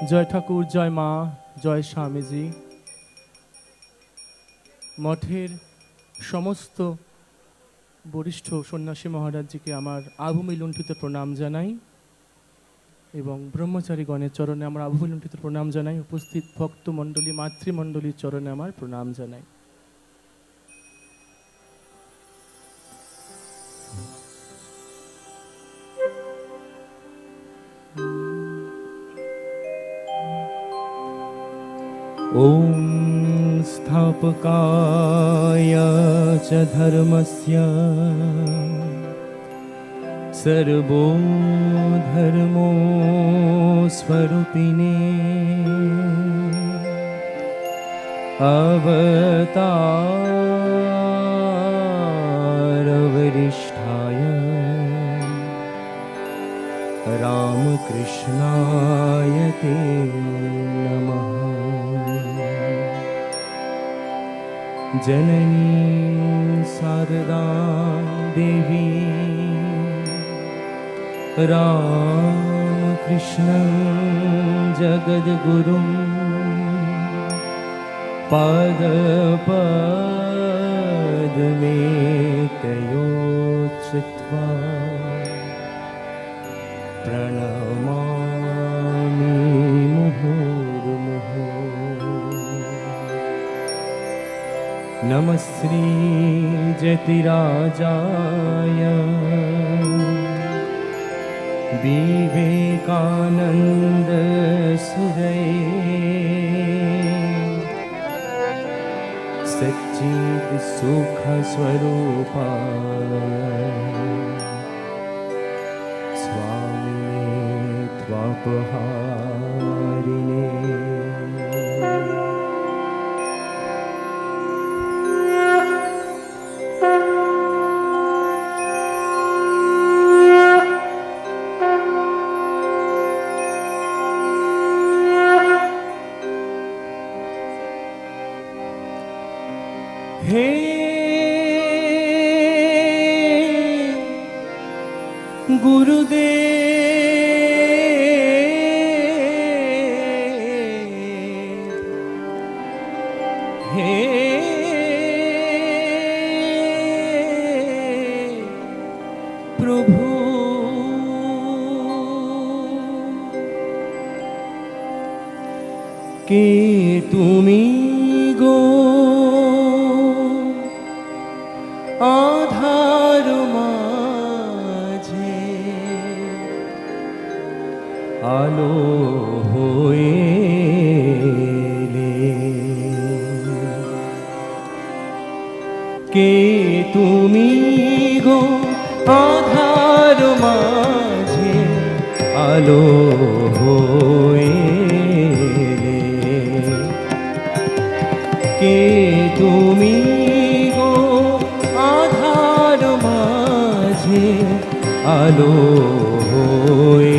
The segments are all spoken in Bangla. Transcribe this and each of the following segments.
জয় ঠাকুর, জয় মা, জয় স্বামীজি। মঠের সমস্ত বরিষ্ঠ সন্ন্যাসী মহারাজজিকে আমার আভূমি লুণ্ঠিত প্রণাম জানাই এবং ব্রহ্মচারীগণের চরণে আমার আভূমি লুণ্ঠিত প্রণাম জানাই। উপস্থিত ভক্তমণ্ডলী, মাতৃমণ্ডলীর চরণে আমার প্রণাম জানাই। ॐ स्थापकाय च धर्मस्य सर्वधर्मो स्वरूपिणे अवतारवरिष्ठाय रामकृष्णाय ते नमः। जननी शारदा देवी रामकृष्णं जगद्गुरुं पादपद्मे तयोच्छ्रित्वा प्रणमामि मुहुर्मुहुः। नमः श्री जतिराजाय विवेकानंद सुरये सच्चिद सुख स्वरूपाय स्वामिने त्वापहारिणे। हे गुरुदेव, हे प्रभु, के तुमी गो आधार माझे आलो होएले, के तुमी गो आधार माझे आलो होएले, के तुमी आलो होएले।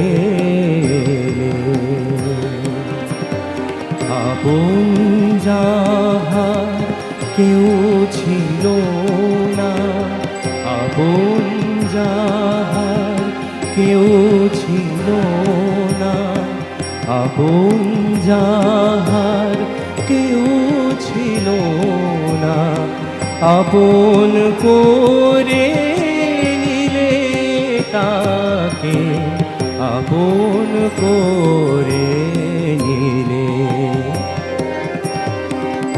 আপন যাহার কেউ ছিল না, আপন যাহার কেউ ছিল না, আপন যাহার কেউ ছিল না, আপন করে তাকে আপন করে নিলে।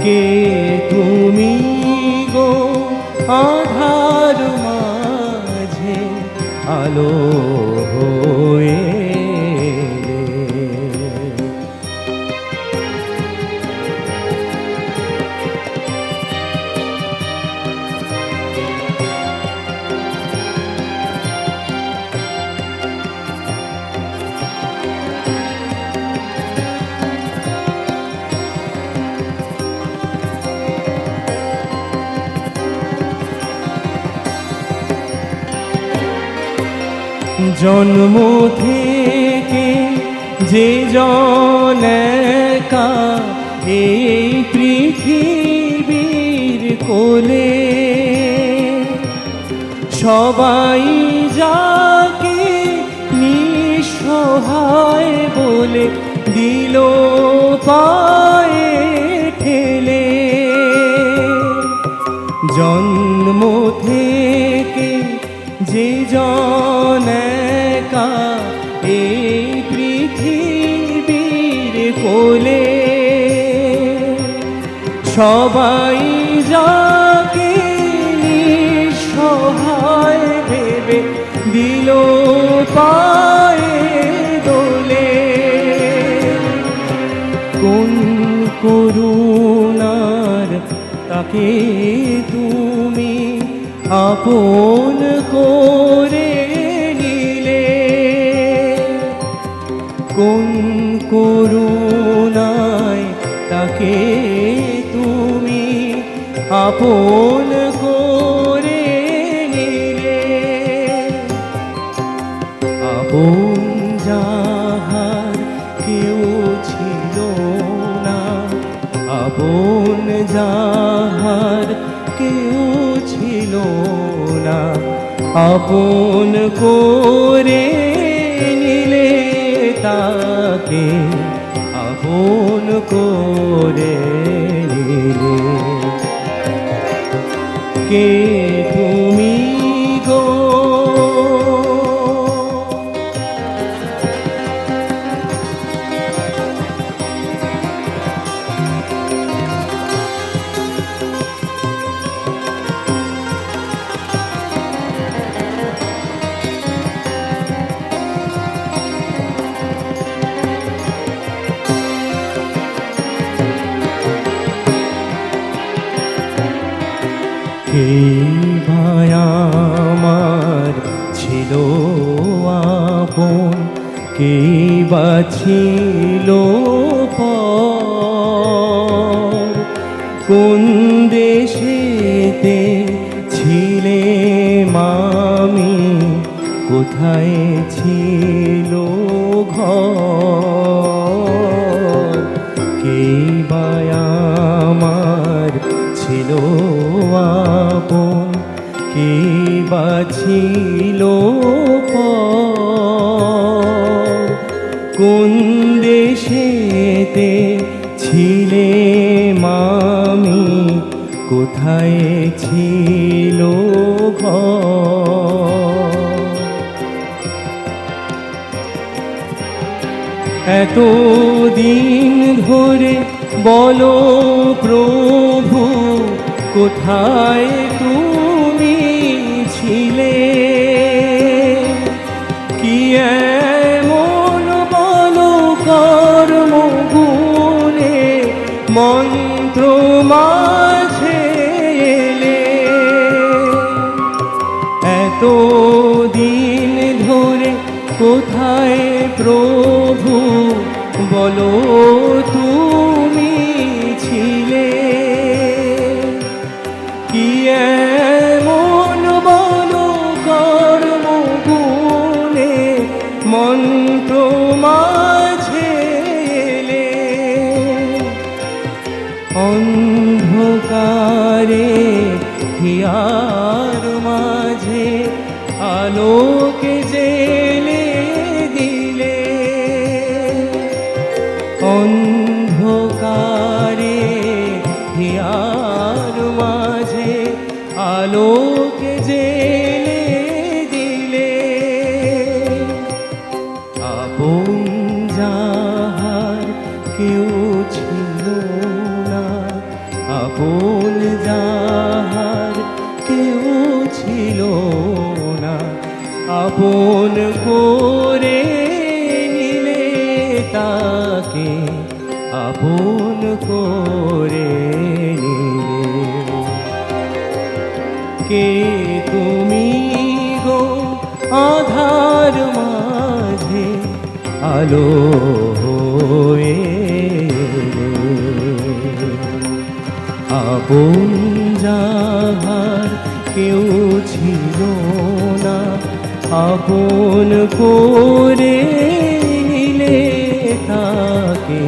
কে তুমি গো আধার মাঝে আলো হয়ে জন্ম থেকে যে জন একা এই পৃথিবীর কোলে, সবাই যাকে নিঃসহায় বলে দিল পায়ে ঠেলে। জন্ম থেকে যে জন একা এই পৃথিবীর কোলে, সবাই যাকে নিঃসহায় ভেবে দিল পায়ে দোলে। কোন করুণার তাকে তুমি আপন করে নিলে, কোন করুণায় তাকে তুমি আপন করে নিলে। আপন যাহার কেউ ছিল না, আপন যাহার কেউ ছিল না, আপন করে নিলে তাকে আপন করে নিলে। কে তুমি গো কে ভাই আমার ছিল আপন, কে বা ছিল পর। কোন দেশেতে ছিলে মামি, কোথায় ছিল ঘর। কে বা আমার ছিল আপন, কে বা ছিল পর। কোন দেশেতে ছিলে মামি, কোথায় ছিল ঘর। এতদিন ধরে বলো প্রভু, কোথায় তুমি ছিলে? কি এমন বলো কর্ম গুণে মন্ত্র মাঝে এলে? এতদিন ধরে কোথায় প্রভু বলো তুমি ছিলে? কি এমন বলো কর্ম গুণে মন্ত্র মাঝে এলে? অন্ধকারে হিয়ার মাঝে আলোকে জেলে দিলে। অন্ধকারে হিয়ার মাঝে আলোকে জেলে দিলে। আপন যাহার কেউ ছিল না, আপন যাহার কেউ ছিল না, আপন করে নিলে তাকে আপন করে নিলে। কে তুমি গো আধার মাঝে আলো হয়ে এলে? আপন যাহার কেউ ছিল না, আপন করে নিলে তাকে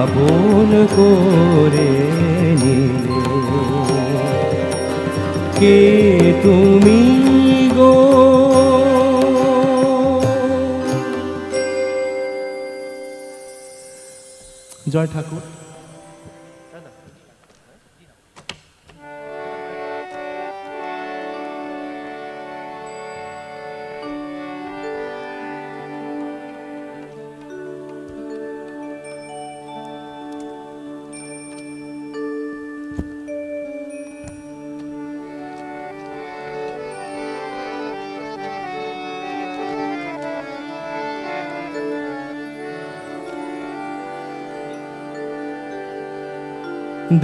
আপন করে নিলে। কে তুমি গো? জয় ঠাকুর।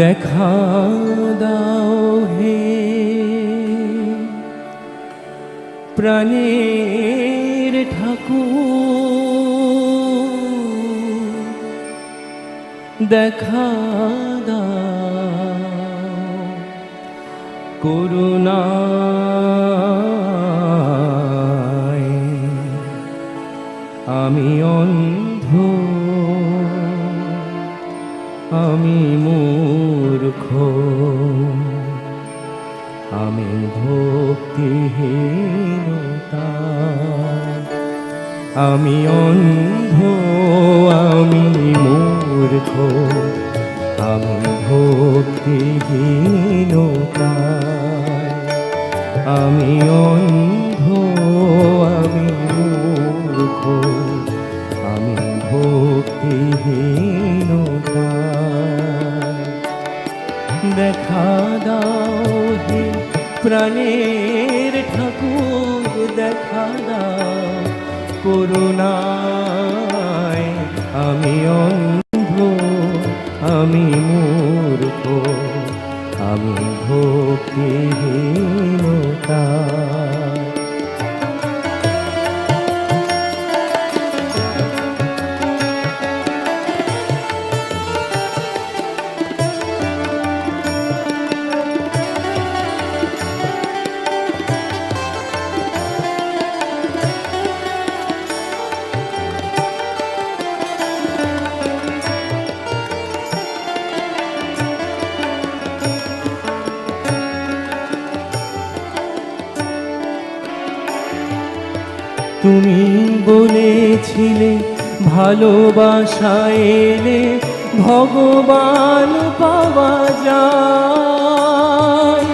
দেখা দাও হে প্রাণের ঠাকুর, দেখা দাও করুণায়, আমি অন্ধ, আমি মূর্খ, আমি ভক্তিহীনতা, আমি অন্ধ, আমি মূর্খ, আমি ভক্তিহীনতা, আমি অন্ধ, আমি মূর্খ, আমি ভক্তিহীনতা। দেখা দাও হে প্রাণের ঠাকুর, দেখা দাও করুণায়, আমি অন্ধ, আমি মূর্খ, আমি ভক্তিহীনতা। তুমি বলেছিলে ভালোবাসা এলে ভগবান পাওয়া যায়,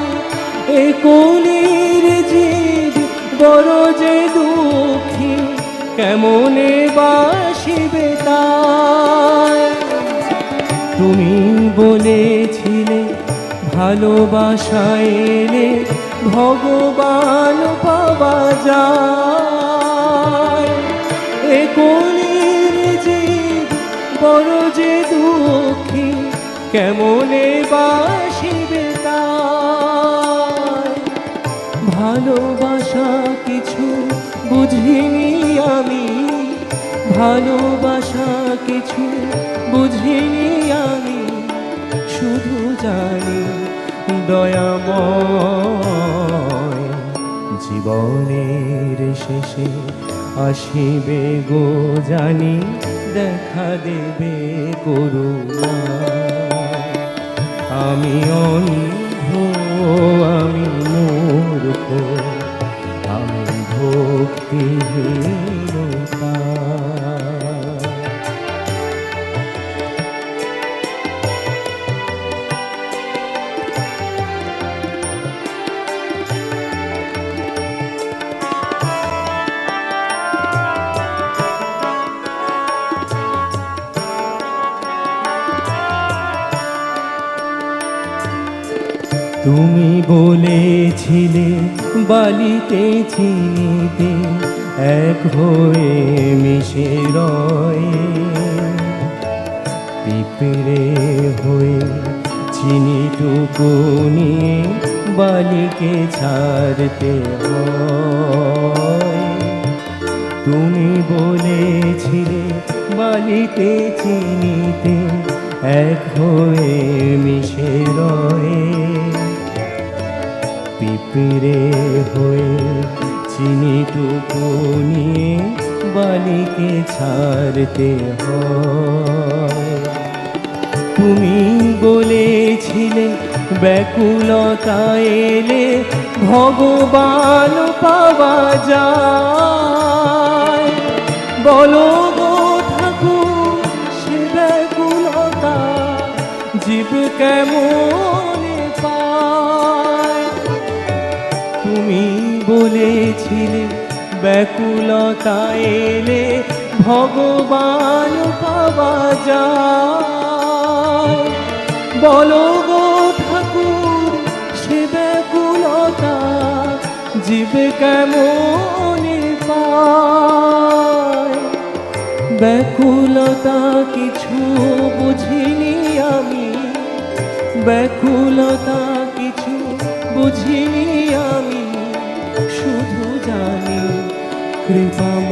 এ কলির জীব বড় যে দুঃখী, কেমনে বাসিবে তাই। তুমি বলেছিলে ভালোবাসা এলে ভগবান পাওয়া যায়, এ কলির জীব বড় যে দুঃখী, কেমনে বাসিবে তাই। ভালোবাসা কিছু বুঝিনি আমি, ভালোবাসা কিছু বুঝিনি আমি, শুধু জানি দয়াময় জীবনের শেষে আসিবে গো জানি, দেখা দেবে করুণা। আমি অন্ধ, আমি মূর্খ, আমি ভক্তিহীনতা। তুমি বলেছিলে বালিতে চিনিতে এক হয়ে মিশে রয়ে, পিঁপড়ে হয়ে চিনিটুকু নিয়ে বালিকে ছাড়তে হয়। তুমি বলেছিলে বালিতে চিনিতে এক হয়ে মিশে রয়ে, পিঁপড়ে হয়ে চিনিটুকু নিয়ে বালিকে ছাড়তে হয়। তুমি বলেছিলে ব্যাকুলতা এলে ভগবান পাওয়া যায়, বলো গো ঠাকুর সে ব্যাকুলতা কেমন পায়। তুমি বলেছিলে ব্যাকুলতা এলে ভগবান পাওয়া যায়। বলো গো ঠাকুর সে ব্যাকুলতা জীব কেমন পায়। ব্যাকুলতা কিছু বুঝিনি আমি, ব্যাকুলতা কিছু বুঝিনি আমি, শুধু জানি কৃপাময়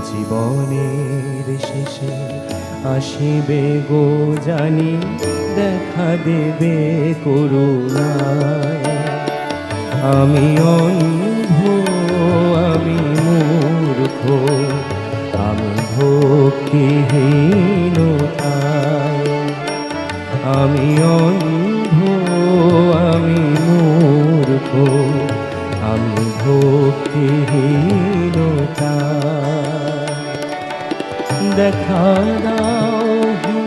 জীবনের শেষে আসিবে গো জানি দেখা দেবে করুণায়। আমি অন্ধ আমি মূর্খ আমি ভক্তিহীনতায়। আমি অন্ধ আমি মূর্খ আমি ভক্তিহীনতায়। দেখা দাও হে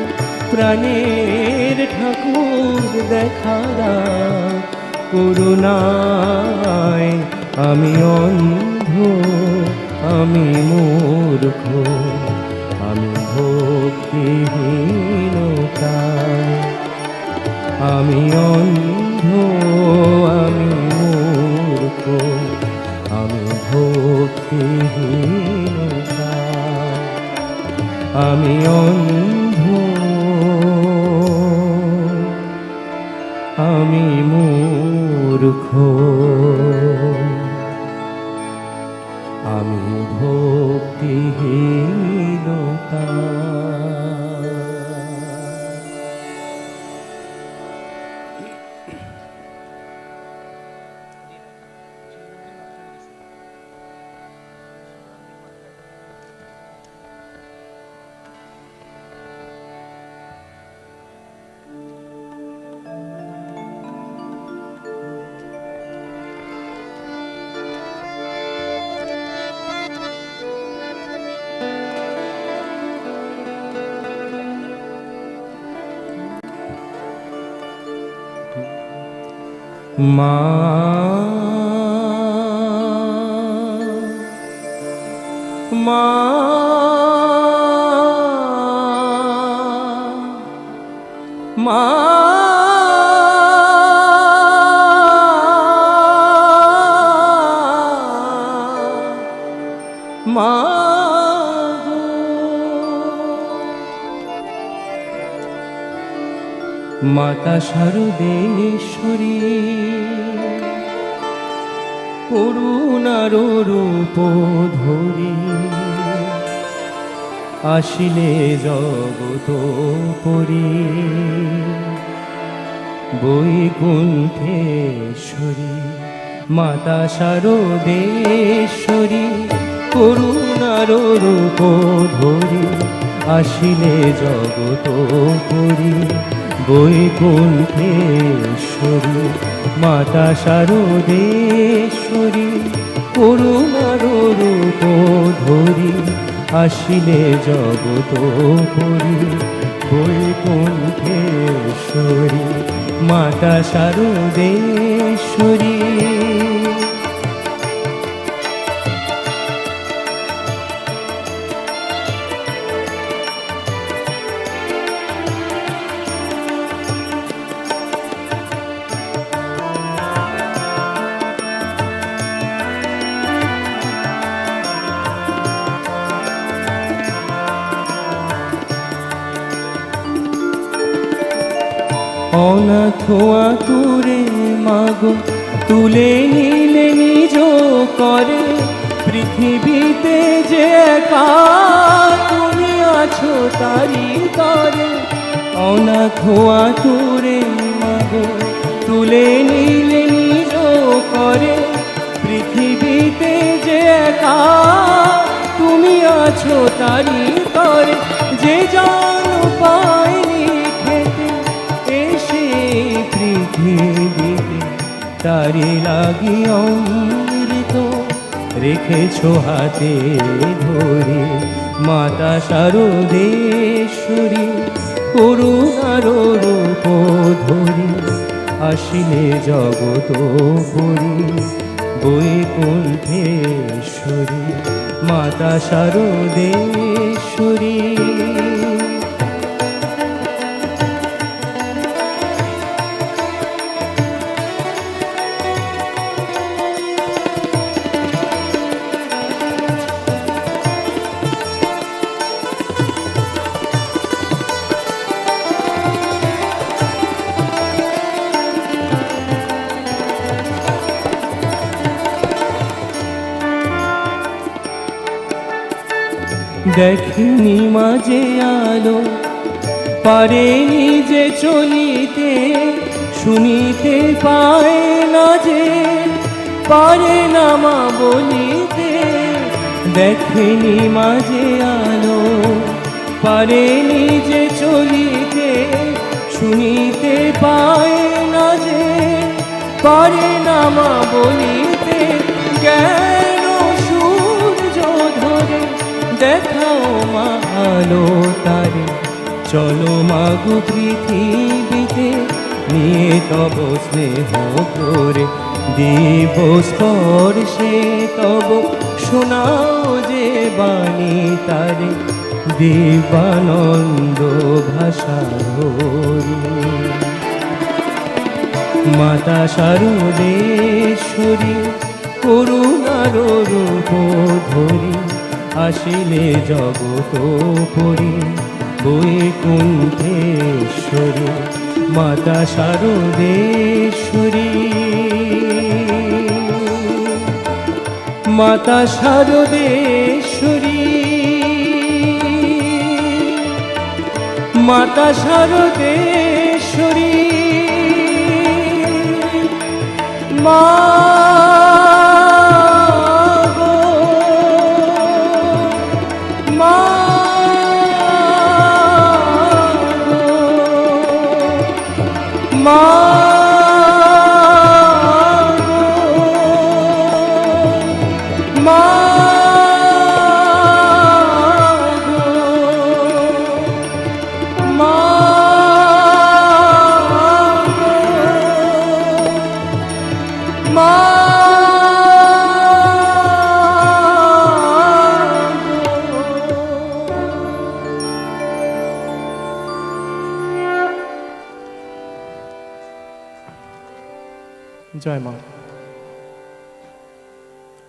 প্রাণের ঠাকুর দেখা দাও করুণায়। আমি অন্ধ আমি মূর্খ আমি ভক্তিহীনতায়। আমি অন্ধ আমি মূর্খ আমি ভক্তিহীনতায়। আমি অন্ধ আমি মূর্খ আমি ভক্তিহীনতায়। মা মা মা মা মাতা শারদেশ্বরী করুণার রূপ ধরি আসিলে জগত পরি বৈকুণ্ঠেশ্বরী। মাতা শারদেশ্বরী করুণার রূপ ধরি আসিলে জগত পরি বৈকুণ্ঠেশ্বরী। মাতা শারদেশ্বরী করুণার রূপ ধরি আসিলে জগত পরি বৈকুণ্ঠেশ্বরী। মাতা শারদেশ্বরী অনাথ আতুরে মাগো তুলে নিলে নিজ করে পৃথিবীতে যে একা তুমি আছো তারি তরে। অনাথ আতুরে মাগো তুলে নিলে নিজ করে পৃথিবীতে যে একা তুমি আছো তারি তরে। যে জন পায়নি খেতে এসে পৃথিবীতে তারি লাগি অমৃত রেখেছো হাতে ধরে। মাতা শারদেশ্বরী করুণার রূপ ধরি আসিলে জগত পুরী বৈকুণ্ঠেশ্বরী মাতা শারদেশ্বরী। দেখিনি মাঝে আলো পারেনি যে চলিতে, শুনিতে পায় না যে পারে না মা বলিতে। দেখেনি মাঝে আলো পারেনি যে চলিতে, শুনিতে পায় না যে পারে না মা বলিতে। কেন সূর্য ধরে দেখাও মা আলো তারে, চলো মাগো পৃথিবীতে নিয়ে তব স্নেহ করে। দিব স্পর্শে তব শোনাও যে বাণী তারে, দিবানন্দ ভাষা ধরি। মাতা শারদেশ্বরী করুণার রূপ ধরি আসিলে জগত পুরী বৈকুণ্ঠেশ্বরী মাতা শারদেশ্বরী। মাতা শারদেশ্বরী, মাতা শারদেশ্বরী, মা গো, মা গো, মা জয় মা।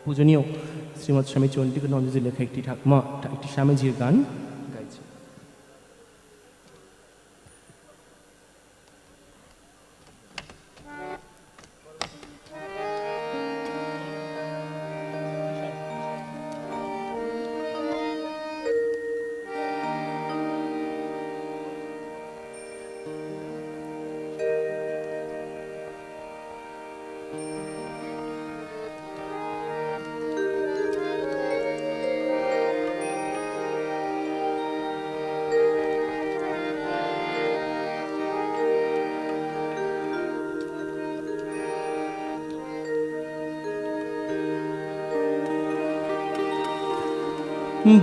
পূজনীয় শ্রীমৎ স্বামী চন্ডিকা নন্দজির লেখা একটি ঠাকুমা একটি স্বামীজির গান গাইছে।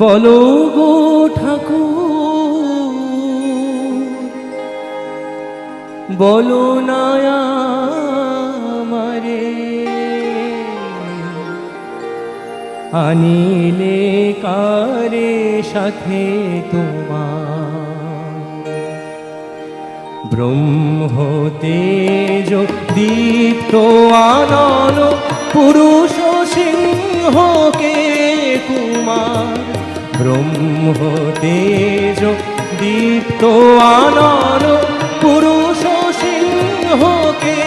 বলো গো ঠাকুর, বলো না আমারে, আনিলে কারে সাথে তোমার। ব্রহ্ম তেজ দীপ্ত আনন পুরুষ সিংহকে কুমার। ব্রহ্ম তেজ দীপ্ত আনন পুরুষ সিংহকে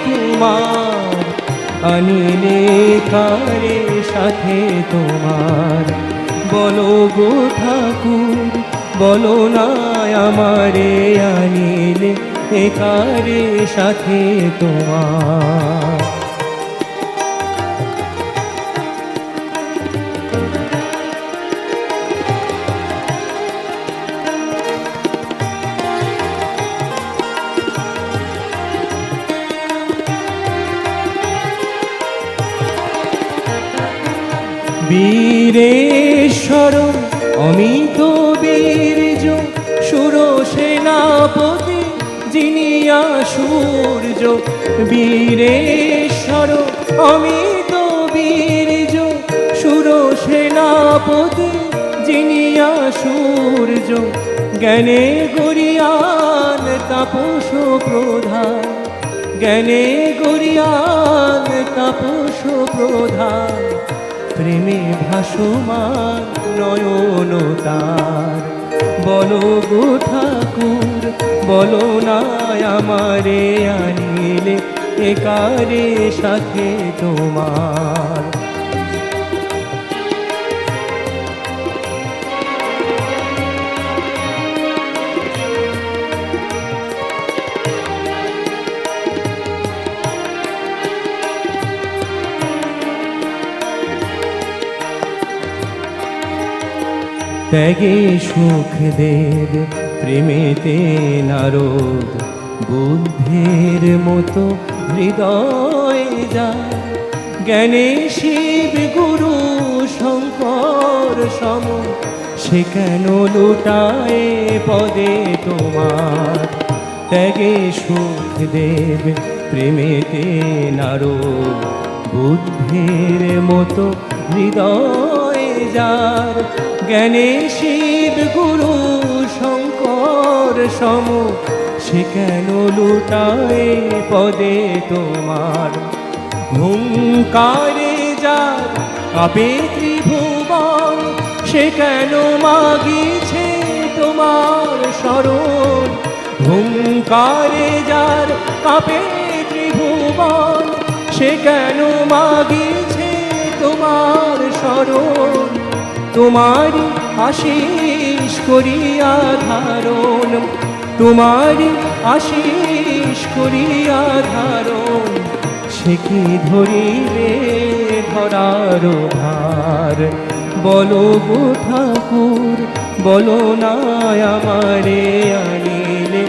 কুমার। আনিলে কারে সাথে তোমার। বলো গো ঠাকুর, বলো না আমারে, আনিলে কারে সাথে তোমার। বীরেশ্বর অমিত বীর্য সুরসেনা সেনাপতি জিনিয়া সূর্য বীরেশ্বর অমিত বীর্য সুর সেনাপতি জিনিয়া সূর্য জ্ঞানে গরিয়ান তাপস প্রধান জ্ঞানে গরিয়ান তাপস প্রধান প্রেমে ভাসমান নয়ন তার বলো গো ঠাকুর বলো না আমারে আনিলে একারে সাথে তোমার ত্যাগে সুখ দেব প্রেমেতে নারদ বুদ্ধের মতো হৃদয় যায় জ্ঞানে শিব গুরু শঙ্কর সম সে কেন লুটায় পদে তোমার ত্যাগে সুখ দেব প্রেমেতে নারদ বুদ্ধের মতো হৃদয় যার জ্ঞানে শিব গুরু শঙ্কর সম সে কেন লুটায় পদে তোমার হুঙ্কারে যার কাঁপে ত্রিভুবন সে কেন মাগিছে তোমার শরণ হুঙ্কারে যার কাঁপে ত্রিভুবন সে কেন মাগিছে তোমার শরণ তোমারি আশিস করিয়া ধারণ তোমারি আশিস করিয়া ধারণ সে কি ধরিবে ধরার ভার বলো গো ঠাকুর বলো না আমারে আনিলে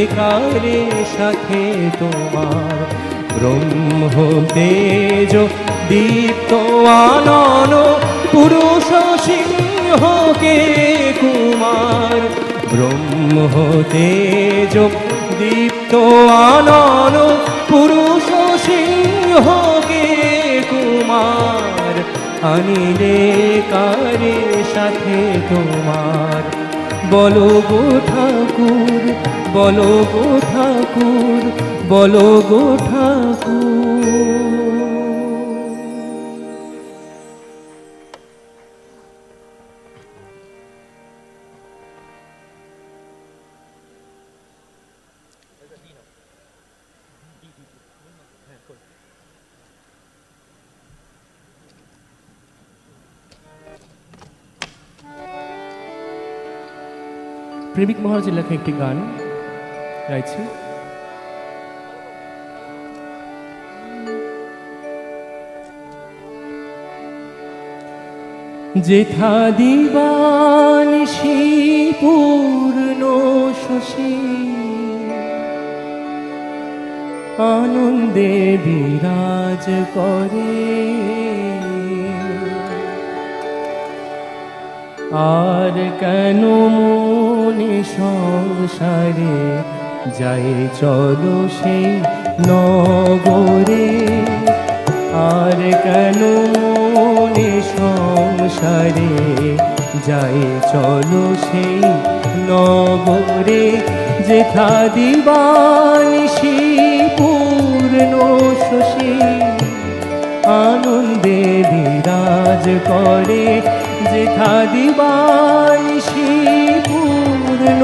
একারে সাথে তোমার ব্রহ্ম তেজ দীপ্ত আনন পুরুষ সিংহকে কুমার ব্রহ্ম তেজ দীপ্ত আনন পুরুষ সিংহকে কুমার আনিলে কারে সাথে তোমার বলো গো ঠাকুর বলো গো ঠাকুর বলো গো ঠাকুর প্রেমিক মহারাজের লেখা একটি গান গাইছি। যেথা দিবানিশি পূর্ণ শশী আনন্দে বিরাজ করে আর কেন মনে সংসারে যাই চলো সেই নগরে আর কেন মনে সংসারে যাই চলো সেই নগরে যেথা দিবানিশি পূর্ণ শশী আনন্দে বিরাজ করে যেথা দিবানিশি পূর্ণ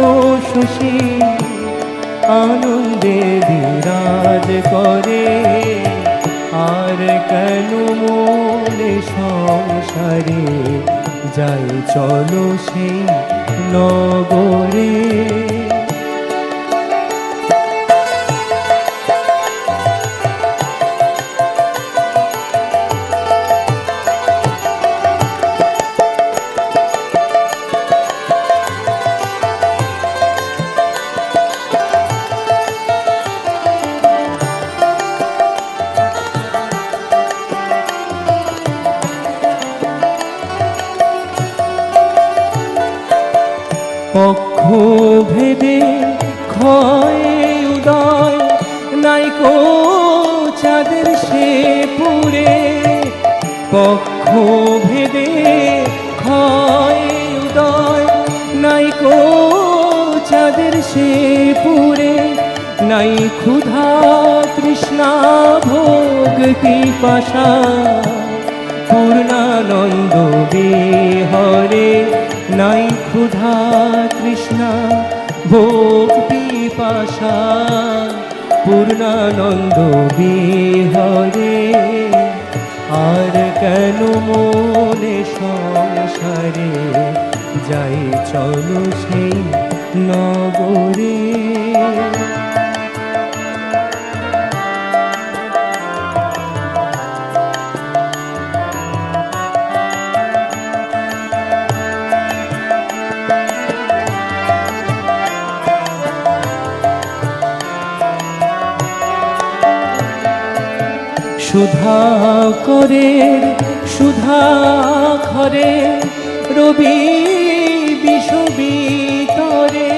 শশী আনন্দে বিরাজ করে আর কেন মনে সংসারে যাই চলো সেই নগরে পক্ষ ভেদে হয় উদয় নাইকো চাঁদের সে পুরে, পক্ষ ভেদে হয় উদয় নাইকো চাঁদের সে পুরে, নাই ক্ষুধা তৃষ্ণা ভোগ পিপাসা, পূর্ণানন্দ বিহরে, নাই ক্ষুধা তৃষ্ণা ভোগ পিপাসা, পূর্ণানন্দ বিহরে। আর কেন মনে সংসারে, যাই চলো সেই নগরে। সুধা করে সুধা ঘরে, রবি বিষবিতরে,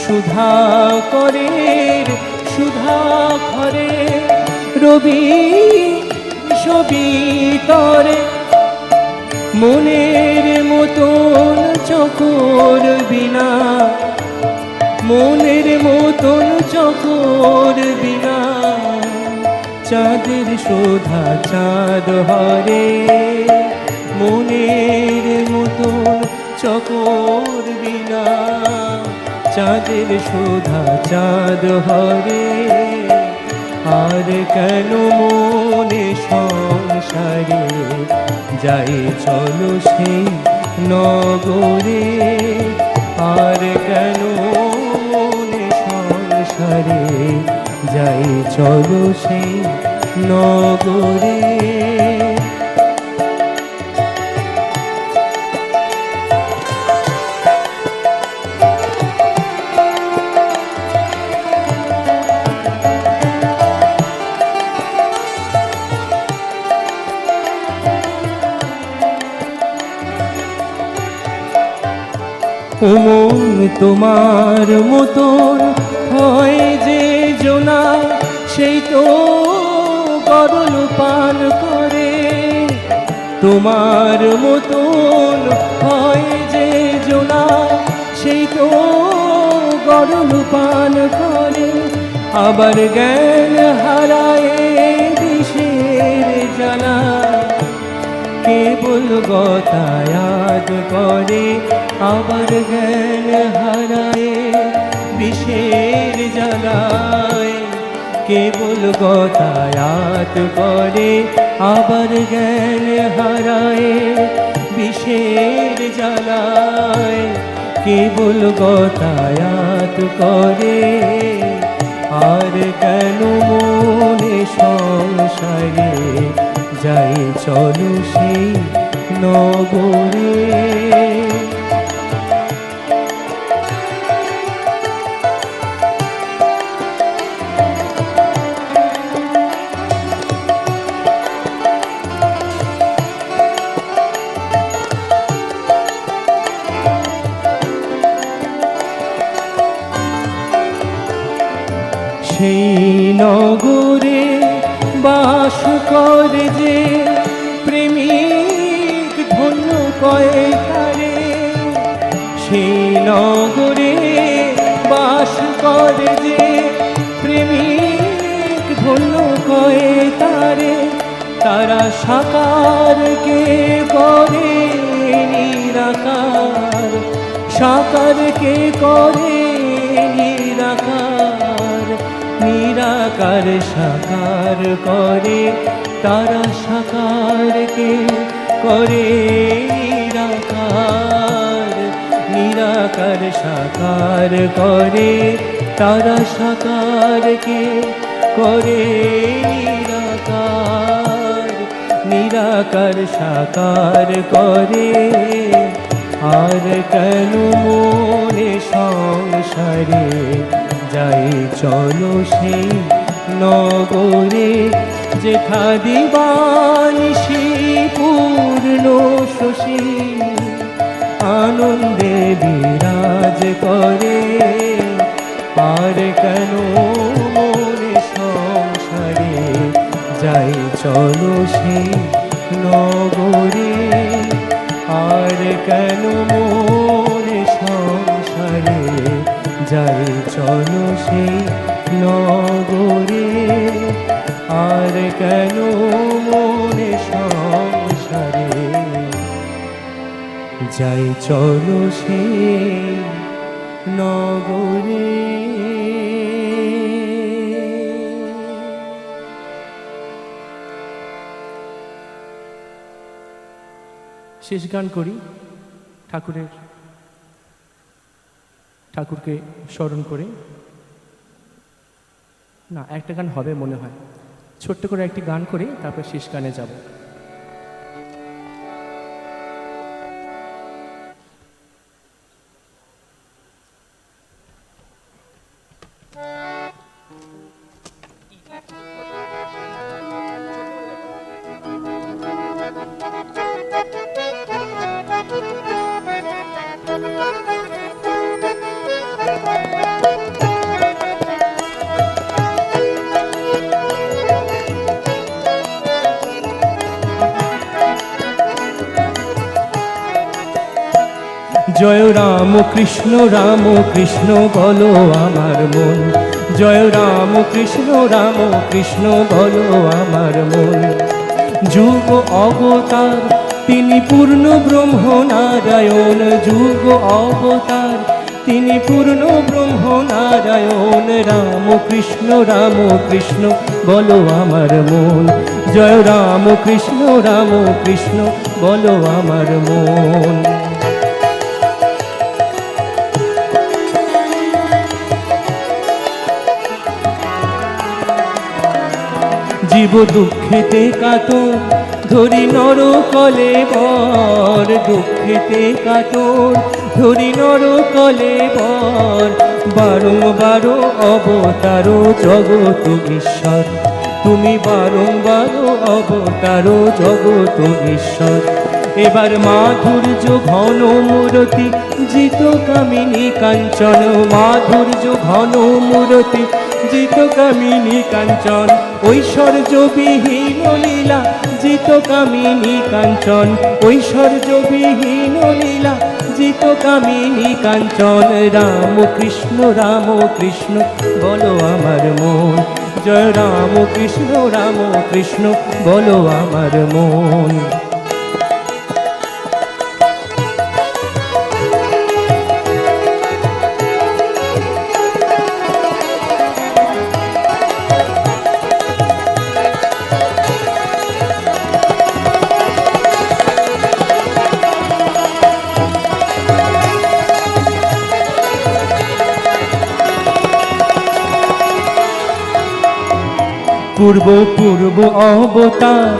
সুধা করে সুধা ঘরে, রবি বিষবিতরে, মনের মতন চকর বিনা, মনের মতন চকর বিনা, চাঁদের শোধা চাঁদ হরে, মনের মতন চকর বিনা, চাঁদের শোধা চাঁদ হরে। আর কেন মনে সংসারে, যাই চলো সেই নগরে। আর কেন মনে সংসারে, যাই চলো সেই নগরে। মন তোমার মতন হয় যে জোনা, সেই তো গরল পান করে। তোমার মতন হয় যে জোনা, সেই তো গরল পান করে। আবার জ্ঞান হারায় দিশের জানা, কেবল গতায়াত করে। আবার জ্ঞান হারায় বিষের জ্বালায়, কেবল গতায়াত করে। আবার জ্ঞান হারায় বিষের জ্বালায়, কেবল গতায়াত করে। আর কেন মনে সংসারে, যাই চলো সেই নগরে। সেই নগরে বাস করে যে প্রেমিক ধন্য কয় তারে। সেই নগরে বাস করে যে প্রেমিক ধন্য কয় তারে। তারা সাকারকে করে নিরাকার, সাকারকে করে নিরাকার। নিরাকার সাকার করে, তারা সাকারকে করে নিরাকার। নিরাকার সাকার করে, তারা সাকারকে করে নিরাকার। নিরাকার সাকার করে। আর কেন মনে সংসারে, যাই চলো সেই নগরে। যেথা দিবানিশি পূর্ণ শশী, আনন্দে বিরাজ করে। আর কেন মনে সংসারে যাই চলো সেই নগরে, আর কেন মনে সংসারে যাই চলো সেই নগরে, আর কেন মনে সংসারে যাই চলো সেই নগরে। শেষ গান করি ঠাকুরকে স্মরণ করে। না, একটা গান হবে মনে হয়, ছোট্ট করে একটি গান করে তারপর শেষ গানে যাব। জয় রাম কৃষ্ণ বলো আমার মন, জয় রাম কৃষ্ণ বলো আমার মন। যুগ অবতার তিনি পূর্ণ ব্রহ্ম নারায়ণ, যুগ অবতার তিনি পূর্ণ ব্রহ্ম নারায়ণ। রাম কৃষ্ণ বলো আমার মন, জয় রাম কৃষ্ণ বলো আমার মন। জীব দুঃখেতে কাতর ধরি নর কলে বর, দুঃখেতে কাতর ধরি নর কলে বর। বারংবার অবতার জগত ঈশ্বর, তুমি বারংবার অবতার জগত ঈশ্বর। এবার মাধুর্য ঘন মূরতি জিত কামিনী কাঞ্চন, মাধুর্য ঘন মূরতি জিত কামিনী কাঞ্চন। ঐশ্বর্যবিহীন লীলা জিত কামিনী কাঞ্চন, ঐশ্বর্যবিহীন লীলা জিত কামিনী কাঞ্চন। রাম কৃষ্ণ বলো আমার মন, জয় রাম কৃষ্ণ বলো আমার মন। পূর্ব অবতার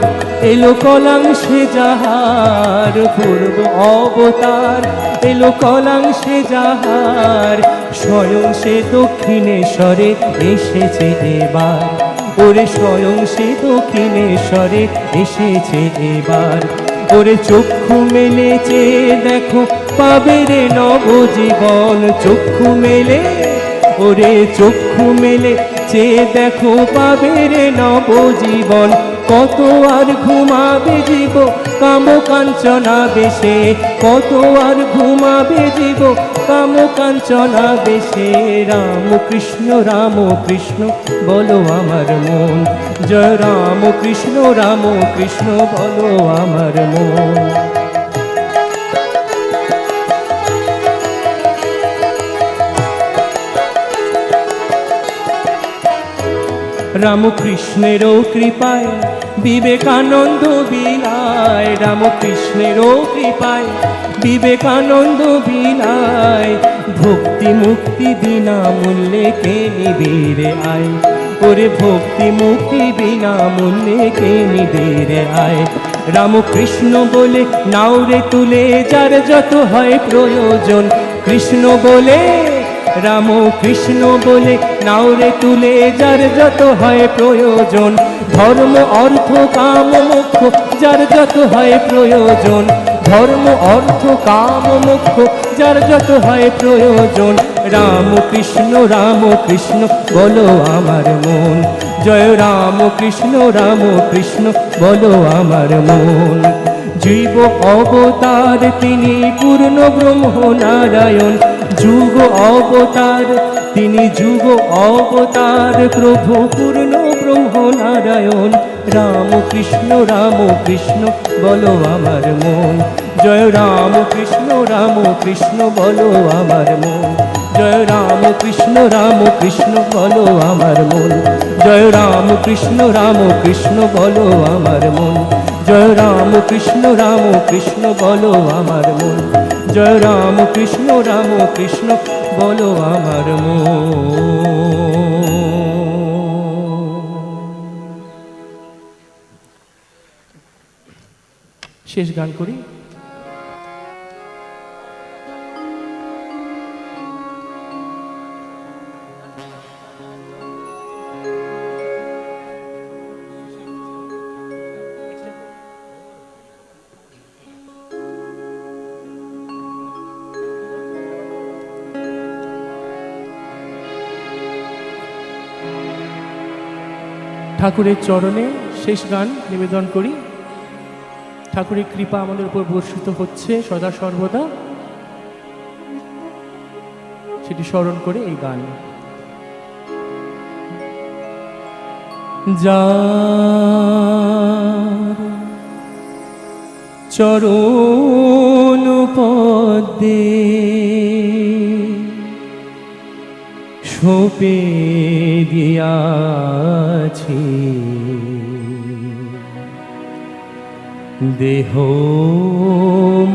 এলো কলাংশে যাহার, পূর্ব অবতার এলো কলাংশে যাহার। স্বয়ং সে দক্ষিণেশ্বরে এসেছে এবার, ওরে স্বয়ং সে দক্ষিণেশ্বরে এসেছে এবার। ওরে চক্ষু মেলেছে দেখো পাবে রে নবজীবন, চক্ষু মেলে ওরে চক্ষু মেলে চেয়ে দেখো পাবে রে নবজীবন। কত আর ঘুমাবে জীব কাম কাঞ্চনা বেশে, কত আর ঘুমাবে জীব কাম কাঞ্চনা বেশে। রাম কৃষ্ণ বলো আমার মন, জয় রাম কৃষ্ণ বলো আমার মন। রামকৃষ্ণেরও কৃপায় বিবেকানন্দ বিলায়, রামকৃষ্ণেরও কৃপায় বিবেকানন্দ বিলায়। ভক্তি মুক্তি বিনামূল্যে কে নিবে রে আয়, ওরে ভক্তি মুক্তি বিনামূল্যে কে নিবে রে আয়। রামকৃষ্ণ বলে নাও রে তুলে যার যত হয় প্রয়োজন, কৃষ্ণ বলে রাম কৃষ্ণ বলে নাও রে তুলে যার যত হয় প্রয়োজন। ধর্ম অর্থ কাম মোক্ষ যার যত হয় প্রয়োজন, ধর্ম অর্থ কাম মোক্ষ যার যত হয় প্রয়োজন। রাম কৃষ্ণ বলো আমার মন, জয় রাম কৃষ্ণ বলো আমার মন। জীব অবতার তিনি পূর্ণ ব্রহ্ম নারায়ণ, যুগ অবতার তিনি যুগ অবতার প্রভু পূর্ণ ব্রহ্ম নারায়ণ। রাম কৃষ্ণ বলো আমার মন, জয় রাম কৃষ্ণ বলো আমার মন। জয় রাম কৃষ্ণ বলো আমার মন, জয় রাম কৃষ্ণ বলো আমার মন। জয় রাম কৃষ্ণ বলো আমার মন, জয় রাম কৃষ্ণ বলো আমার মন। শেষ গান করি। ঠাকুরের চরণে শেষ গান নিবেদন করি। ঠাকুরের কৃপা আমাদের উপর বর্ষিত হচ্ছে সদা সর্বদা, সেটি স্মরণ করে এই গান। যার চরণ পদ্মে সঁপে দিয়াছি দেহ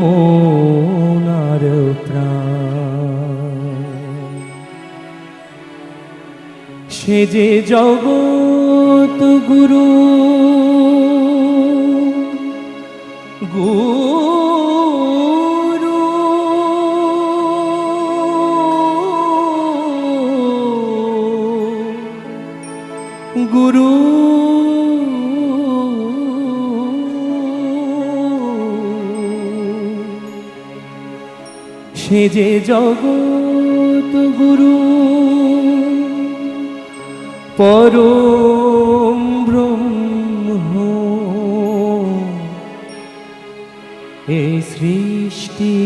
মন আর প্রাণ, সে যে জগৎ গুরু গুরু গুরু সে যে জগৎ গুরু পরম ব্রহ্ম, এই সৃষ্টি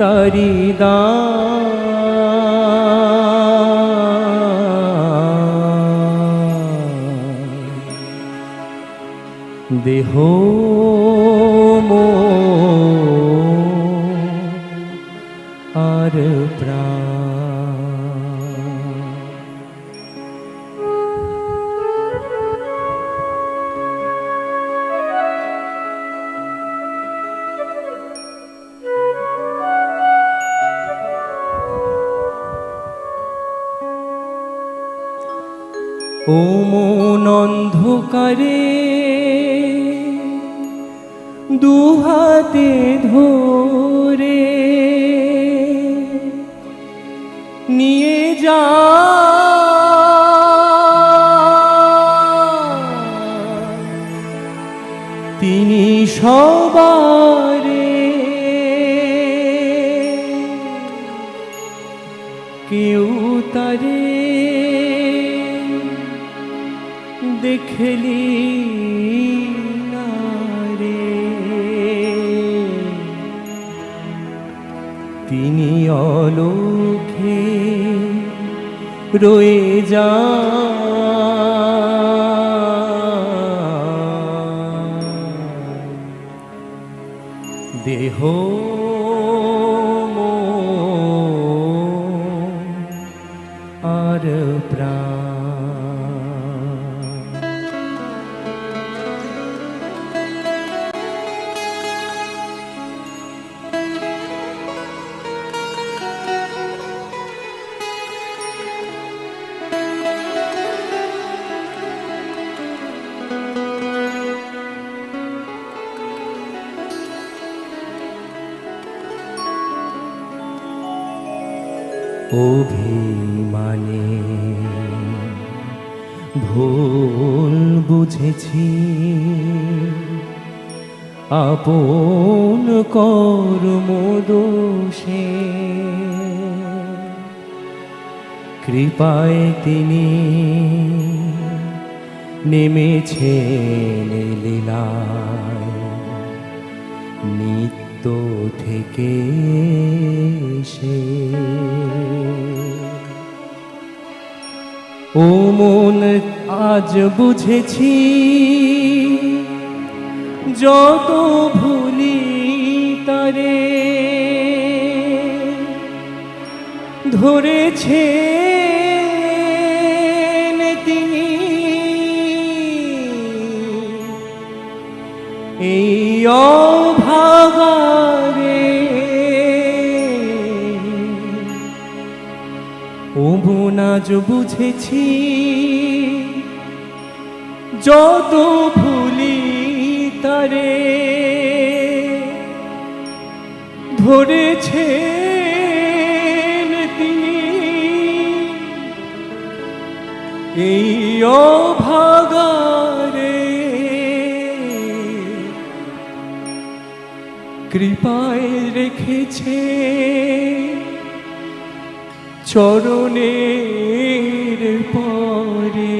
তারি দান, দেহ আর প্রাণ। ও মন অন্ধকারে দুহাতে ধরে নিয়ে যা তিনি সবারে, কেউ তারে দেখলি না রে, তিনি অলোকে রয়ে যা দেহ আর প্রাণ। অভিমানে ভুল বুঝেছি, আপন কর্ম দোষে কৃপায় তিনি নেমেছেন লীলায় নিত্য থেকে সে। ও মন আজ বুঝেছি যত ভুলি তারে ধরেছে তিনি এই অভাগারে। ও মন আজ বুঝেছি যত ভুলি তারে ধরেছে তিনি এই অভাগারে। কৃপায় রেখেছে চরণের পরে,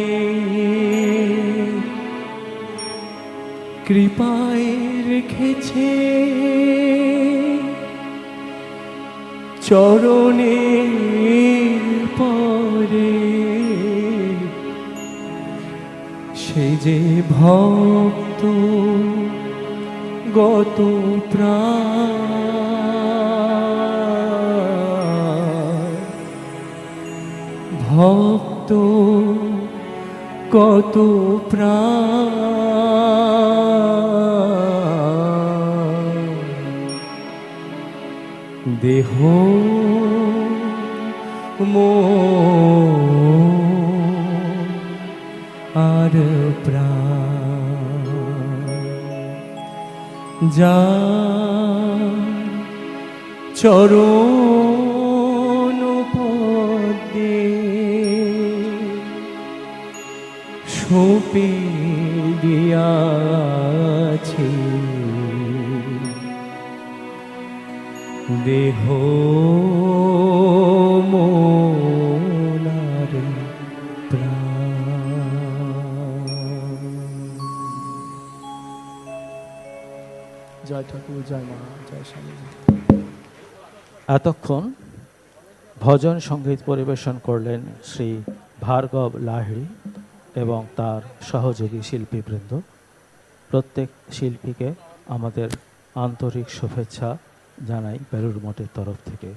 কৃপায় রেখেছে চরণের পরে। সে যে ভক্ত গত প্রাণ, ভক্ত কত প্রাণ, দেহ মন আর প্রাণ যা চরণ পদে সঁপে দিয়াছে দেহ মন আর জয় ঠাকুর, জয় মা, জয় স্বামীজি। এতক্ষণ ভজন সঙ্গীত পরিবেশন করলেন শ্রী ভার্গব লাহিড়ী এবং তার সহযোগী শিল্পীবৃন্দ। প্রত্যেক শিল্পীকে আমাদের আন্তরিক শুভেচ্ছা জানাই বেলুড় মঠের তরফ থেকে।